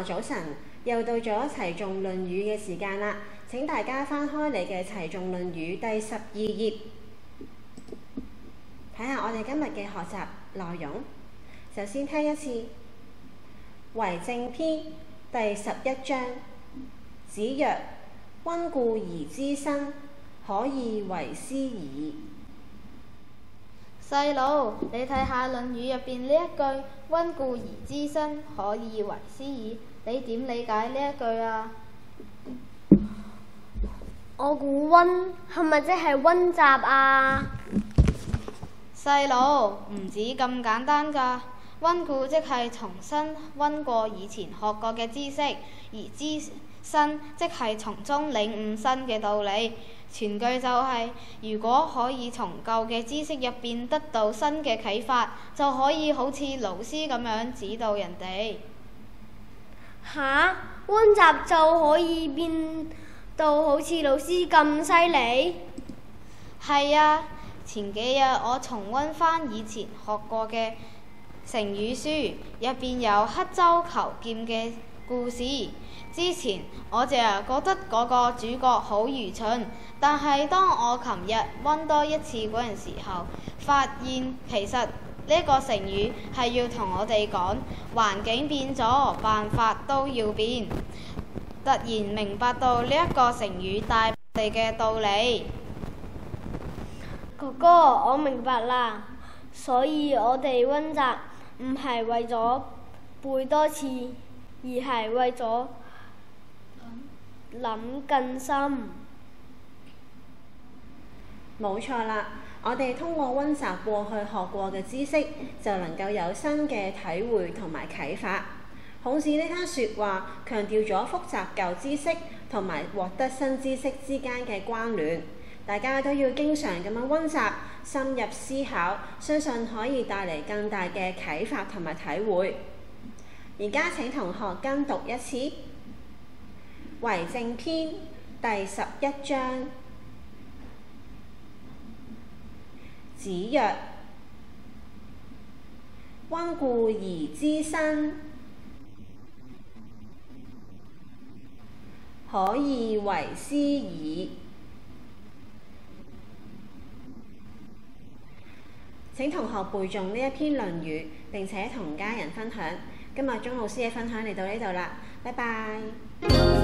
座早晨，又到咗齊頌《論語》嘅時間啦！請大家翻開你嘅齊頌《論語》第12頁，睇下我哋今日嘅學習內容。首先聽一次《為政篇》第11章。子曰：溫故而知新，可以為師矣。細佬，你睇下《論語》入邊呢一句溫故而知新，可以為師矣，你點理解呢一句啊？我估溫係咪即係溫習啊？細佬，唔止咁簡單㗎。溫故即係重新溫過以前學過嘅知識，而知新即係從中領悟新嘅道理。全句就係，如果可以從舊嘅知識入邊得到新嘅啟發，就可以好似老師咁樣指導人哋。吓？溫習就可以變到好似老師咁犀利？係啊，前幾日我重溫返以前學過嘅成語書，入邊有刻舟求劍嘅故事。之前我淨係覺得嗰個主角好愚蠢，但係當我琴日溫多一次嗰陣時候，發現其實呢個成語係要同我哋講環境變咗，辦法都要變。突然明白到呢一個成語帶俾我哋嘅道理。哥哥，我明白啦，所以我哋溫習唔係為咗背多次，而係為咗諗更深。冇錯啦，我哋通過溫習過去學過嘅知識，就能夠有新嘅體會同埋啟發。孔子呢番説話強調咗複習舊知識同埋獲得新知識之間嘅關聯。大家都要經常咁樣溫習，深入思考，相信可以帶嚟更大嘅啟發同埋體會。而家請同學跟讀一次《為政篇》第11章。子曰：溫故而知新，可以為師矣。請同學背誦呢一篇《論語》，並且同家人分享。今日鐘老師嘅分享嚟到呢度啦，拜拜。